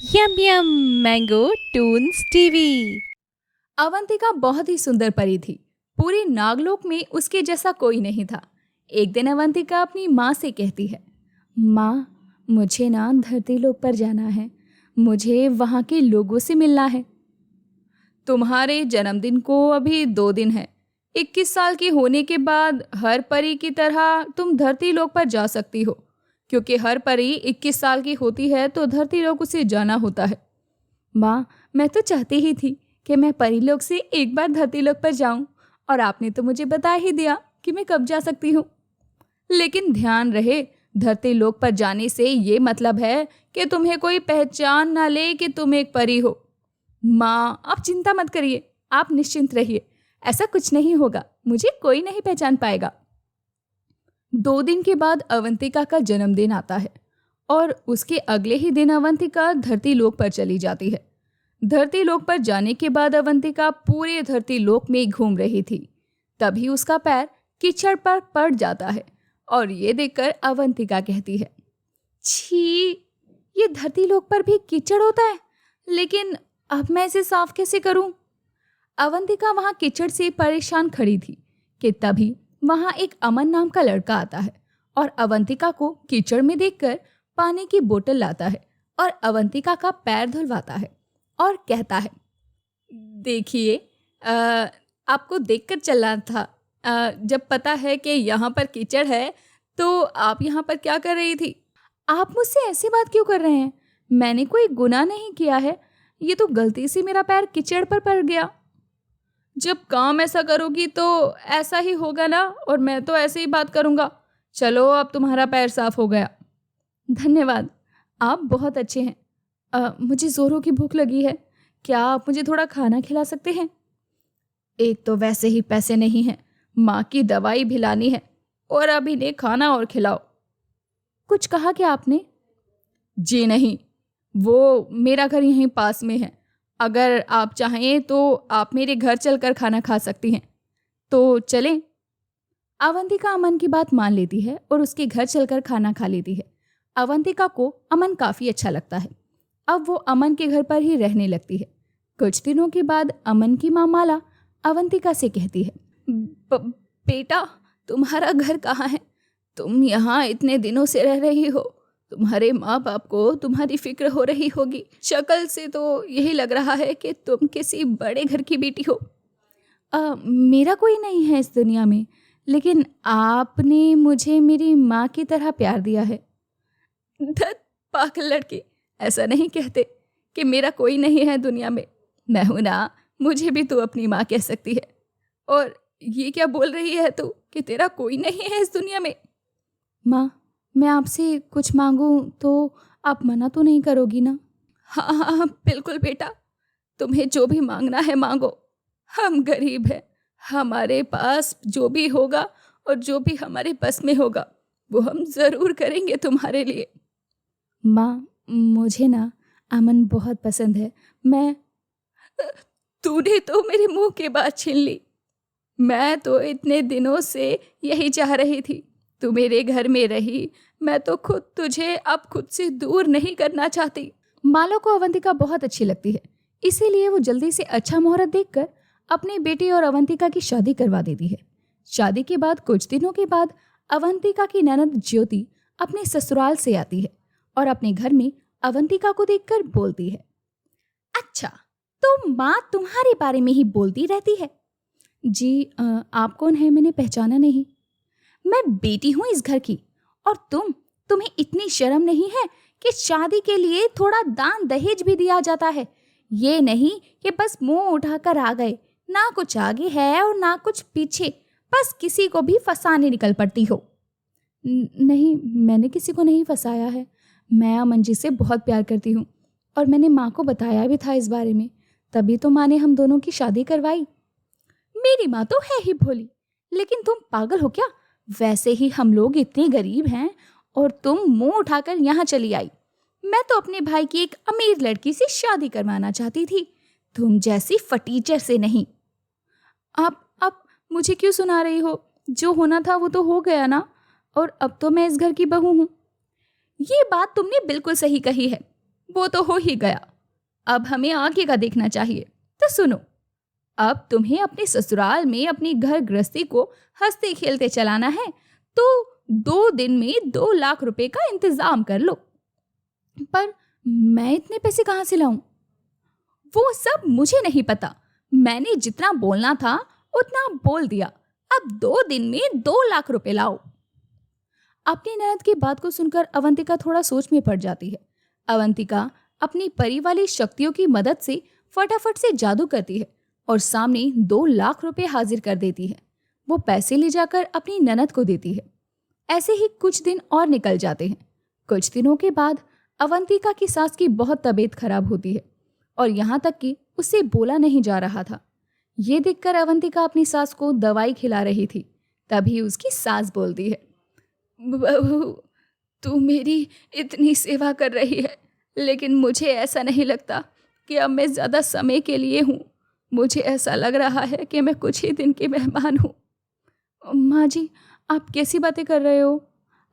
यम यम mango Toons TV. Avantika बहुत ही सुंदर परी थी। पूरे नागलोक में उसके जैसा कोई नहीं था। एक दिन अवंतिका अपनी माँ से कहती है, माँ, मुझे ना धरती लोक पर जाना है। मुझे वहाँ के लोगों से मिलना है। तुम्हारे जन्मदिन को अभी 2 दिन है। 21 साल की होने के बाद हर परी की तरह तुम धरती लोक पर जा सकती हो, क्योंकि हर परी 21 साल की होती है तो धरती लोक उसे जाना होता है। माँ, मैं तो चाहती ही थी कि मैं परीलोक से एक बार धरतीलोक पर जाऊं, और आपने तो मुझे बता ही दिया कि मैं कब जा सकती हूँ। लेकिन ध्यान रहे, धरतीलोक पर जाने से ये मतलब है कि तुम्हें कोई पहचान ना ले कि तुम एक परी हो। माँ, आप चिंता मत करिए, आप निश्चिंत रहिए, ऐसा कुछ नहीं होगा, मुझे कोई नहीं पहचान पाएगा। 2 दिन के बाद अवंतिका का जन्मदिन आता है और उसके अगले ही दिन अवंतिका धरतीलोक पर चली जाती है। धरती लोक पर जाने के बाद अवंतिका पूरे धरती लोक में घूम रही थी। तभी उसका पैर कीचड़ पर पड़ जाता है और ये देखकर अवंतिका कहती है, छी, ये धरती लोक पर भी कीचड़ होता है, लेकिन अब मैं इसे साफ कैसे करूं? अवंतिका वहां कीचड़ से परेशान खड़ी थी कि तभी वहां एक अमन नाम का लड़का आता है और अवंतिका को कीचड़ में देखकर पानी की बोतल लाता है और अवंतिका का पैर धुलवाता है और कहता है, देखिए, आपको देखकर चलना था। जब पता है कि यहाँ पर कीचड़ है तो आप यहाँ पर क्या कर रही थी? आप मुझसे ऐसी बात क्यों कर रहे हैं? मैंने कोई गुनाह नहीं किया है, ये तो गलती से मेरा पैर कीचड़ पर पड़ गया। जब काम ऐसा करोगी तो ऐसा ही होगा ना, और मैं तो ऐसे ही बात करूँगा। चलो, अब तुम्हारा पैर साफ हो गया। धन्यवाद, आप बहुत अच्छे हैं। मुझे ज़ोरों की भूख लगी है, क्या आप मुझे थोड़ा खाना खिला सकते हैं? एक तो वैसे ही पैसे नहीं हैं, माँ की दवाई भी लानी है, और अब इन्हें खाना और खिलाओ। कुछ कहा क्या आपने? जी नहीं, वो मेरा घर यहीं पास में है। अगर आप चाहें तो आप मेरे घर चलकर खाना खा सकती हैं। तो चलें? अवंतिका अमन की बात मान लेती है और उसके घर चलकर खाना खा लेती है। अवंतिका को अमन काफ़ी अच्छा लगता है। अब वो अमन के घर पर ही रहने लगती है। कुछ दिनों के बाद अमन की माँ माला अवंतिका से कहती है, बेटा, तुम्हारा घर कहाँ है? तुम यहाँ इतने दिनों से रह रही हो, तुम्हारे माँ बाप को तुम्हारी फिक्र हो रही होगी। शक्ल से तो यही लग रहा है कि तुम किसी बड़े घर की बेटी हो। मेरा कोई नहीं है इस दुनिया में, लेकिन आपने मुझे मेरी माँ की तरह प्यार दिया है। धत पागल लड़की, ऐसा नहीं कहते कि मेरा कोई नहीं है दुनिया में। मैं हूं ना, मुझे भी तू अपनी माँ कह सकती है। और ये क्या बोल रही है तू कि तेरा कोई नहीं है इस दुनिया में? माँ, मैं आपसे कुछ मांगूं तो आप मना तो नहीं करोगी ना? हाँ हाँ हाँ, बिल्कुल बेटा, तुम्हें जो भी मांगना है मांगो। हम गरीब हैं, हमारे पास जो भी होगा और जो भी हमारे बस में होगा वो हम ज़रूर करेंगे तुम्हारे लिए। माँ, मुझे ना अमन बहुत पसंद है। मैं तूने तो मेरे मुंह की बात छीन ली। मैं तो इतने दिनों से यही चाह रही थी, तू मेरे घर में रही। मैं तो खुद तुझे अब खुद से दूर नहीं करना चाहती। माला को अवंतिका बहुत अच्छी लगती है, इसीलिए वो जल्दी से अच्छा मुहूर्त देखकर अपनी बेटी और अवंतिका की शादी करवा देती है। शादी के बाद कुछ दिनों के बाद अवंतिका की ननद ज्योति अपने ससुराल से आती है और अपने घर में अवंतिका को देखकर बोलती है, अच्छा, तो माँ तुम्हारे बारे में ही बोलती रहती है। जी, आप कौन है? मैंने पहचाना नहीं। मैं बेटी हूँ इस घर की, और तुम्हें इतनी शर्म नहीं है कि शादी के लिए थोड़ा दान दहेज भी दिया जाता है। ये नहीं कि बस मुंह उठाकर आ गए, ना कुछ आगे है और ना कुछ पीछे, बस किसी को भी फंसाने निकल पड़ती हो। नहीं, मैंने किसी को नहीं फंसाया है। मैं अमन जी से बहुत प्यार करती हूँ और मैंने माँ को बताया भी था इस बारे में, तभी तो माँ ने हम दोनों की शादी करवाई। मेरी माँ तो है ही भोली, लेकिन तुम पागल हो क्या? वैसे ही हम लोग इतने गरीब हैं और तुम मुंह उठाकर यहाँ चली आई। मैं तो अपने भाई की एक अमीर लड़की से शादी करवाना चाहती थी, तुम जैसी फटीचर से नहीं। आप मुझे क्यों सुना रही हो? जो होना था वो तो हो गया ना, और अब तो मैं इस घर की बहू हूँ। ये बात तुमने बिल्कुल सही कही है। वो तो हो ही गया, अब हमें आगे का देखना चाहिए। तो सुनो, अब तुम्हें अपने ससुराल में अपनी घर गृहस्थी को हंसते खेलते चलाना है, तो 2 दिन में 2 लाख रुपए का इंतजाम कर लो। पर मैं इतने पैसे कहाँ से लाऊं? वो सब मुझे नहीं पता, मैंने जितना बोलना था उतना बोल दिया। अब 2 दिन में 2 लाख रुपए लाओ। अपनी ननद की बात को सुनकर अवंतिका थोड़ा सोच में पड़ जाती है। अवंतिका अपनी परी वाली शक्तियों की मदद से फटाफट से जादू करती है और सामने 2 लाख रुपए हाजिर कर देती है। वो पैसे ले जाकर अपनी ननद को देती है। ऐसे ही कुछ दिन और निकल जाते हैं। कुछ दिनों के बाद अवंतिका की सास की बहुत तबीयत खराब होती है और यहाँ तक कि उससे बोला नहीं जा रहा था। ये देखकर अवंतिका अपनी सास को दवाई खिला रही थी। तभी उसकी सास बोलती है, बहू, तू मेरी इतनी सेवा कर रही है, लेकिन मुझे ऐसा नहीं लगता कि अब मैं ज़्यादा समय के लिए हूँ। मुझे ऐसा लग रहा है कि मैं कुछ ही दिन की मेहमान हूँ। माँ जी, आप कैसी बातें कर रहे हो?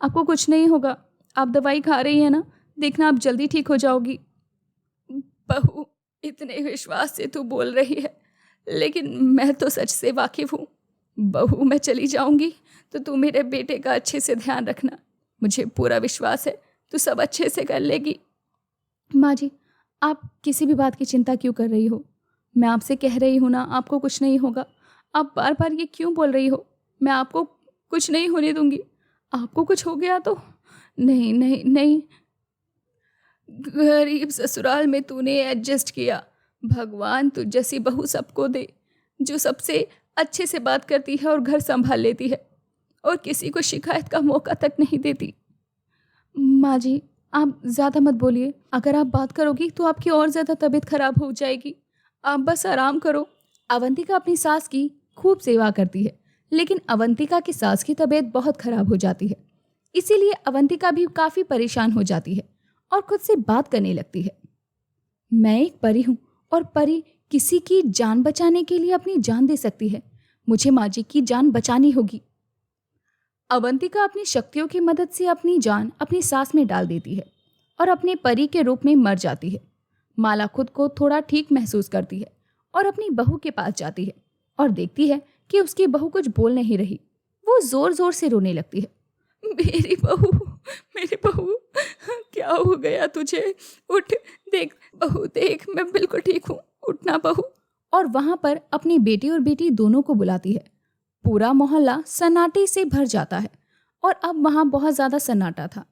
आपको कुछ नहीं होगा, आप दवाई खा रही हैं ना, देखना आप जल्दी ठीक हो जाओगी। बहू, इतने विश्वास से तू बोल रही है, लेकिन मैं तो सच से वाकिफ़ हूँ। बहू, मैं चली जाऊँगी तो तू मेरे बेटे का अच्छे से ध्यान रखना। मुझे पूरा विश्वास है तू सब अच्छे से कर लेगी। माँ जी, आप किसी भी बात की चिंता क्यों कर रही हो? मैं आपसे कह रही हूँ ना, आपको कुछ नहीं होगा। आप बार बार ये क्यों बोल रही हो? मैं आपको कुछ नहीं होने दूंगी। आपको कुछ हो गया तो? नहीं नहीं नहीं, गरीब ससुराल में तूने एडजस्ट किया। भगवान तुझ जैसी बहू सबको दे, जो सबसे अच्छे से बात करती है और घर संभाल लेती है और किसी को शिकायत का मौका तक नहीं देती। माँ जी, आप ज़्यादा मत बोलिए। अगर आप बात करोगी तो आपकी और ज़्यादा तबीयत खराब हो जाएगी। आप बस आराम करो। अवंतिका अपनी सास की खूब सेवा करती है, लेकिन अवंतिका की सास की तबीयत बहुत खराब हो जाती है। इसीलिए अवंतिका भी काफ़ी परेशान हो जाती है और खुद से बात करने लगती है। मैं एक परी हूँ और परी किसी की जान बचाने के लिए अपनी जान दे सकती है। मुझे माँ जी की जान बचानी होगी। अवंतिका अपनी शक्तियों की मदद से अपनी जान अपनी सांस में डाल देती है और अपने परी के रूप में मर जाती है। माला खुद को थोड़ा ठीक महसूस करती है और अपनी बहू के पास जाती है और देखती है कि उसकी बहू कुछ बोल नहीं रही। वो जोर जोर से रोने लगती है। मेरी बहू, मेरी बहू, क्या हो गया तुझे? उठ, देख बहू, देख मैं बिल्कुल ठीक हूँ, उठना बहू। और वहाँ पर अपनी बेटी और बेटी दोनों को बुलाती है। पूरा मोहल्ला सन्नाटे से भर जाता है और अब वहाँ बहुत ज़्यादा सन्नाटा था।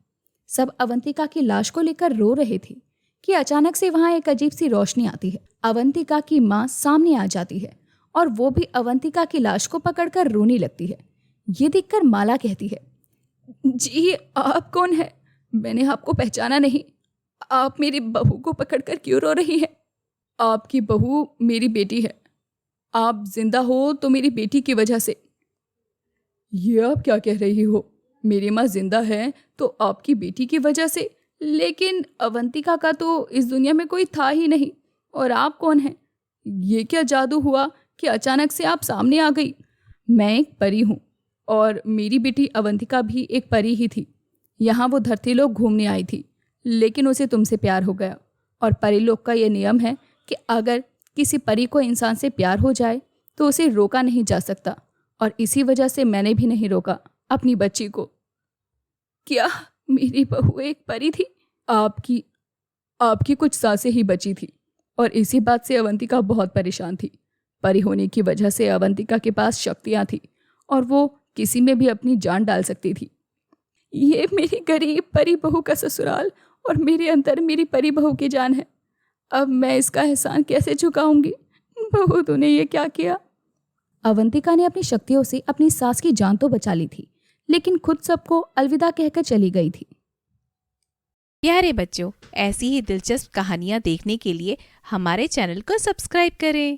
सब अवंतिका की लाश को लेकर रो रहे थे कि अचानक से वहाँ एक अजीब सी रोशनी आती है। अवंतिका की माँ सामने आ जाती है और वो भी अवंतिका की लाश को पकड़कर रोने लगती है। ये देखकर माला कहती है, जी आप कौन है? मैंने आपको पहचाना नहीं। आप मेरी बहू को पकड़कर क्यों रो रही हैं? आपकी बहू मेरी बेटी है। आप जिंदा हो तो मेरी बेटी की वजह से। ये आप क्या कह रही हो? मेरी माँ जिंदा है तो आपकी बेटी की वजह से? लेकिन अवंतिका का तो इस दुनिया में कोई था ही नहीं। और आप कौन हैं? ये क्या जादू हुआ कि अचानक से आप सामने आ गई? मैं एक परी हूँ और मेरी बेटी अवंतिका भी एक परी ही थी। यहाँ वो धरती लोक घूमने आई थी, लेकिन उसे तुमसे प्यार हो गया। और परी लोक का ये नियम है कि अगर किसी परी को इंसान से प्यार हो जाए तो उसे रोका नहीं जा सकता। और इसी वजह से मैंने भी नहीं रोका अपनी बच्ची को। क्या मेरी बहू एक परी थी? आपकी कुछ सांसें ही बची थी और इसी बात से अवंतिका बहुत परेशान थी। परी होने की वजह से अवंतिका के पास शक्तियाँ थी और वो किसी में भी अपनी जान डाल सकती थी। ये मेरी गरीब परी बहू का ससुराल और मेरे अंदर मेरी परी बहू की जान है। अब मैं इसका एहसान कैसे चुकाऊंगी? बहू, तूने ये क्या किया? अवंतिका ने अपनी शक्तियों से अपनी सास की जान तो बचा ली थी, लेकिन खुद सबको अलविदा कहकर चली गई थी। प्यारे बच्चों, ऐसी ही दिलचस्प कहानियाँ देखने के लिए हमारे चैनल को सब्सक्राइब करें।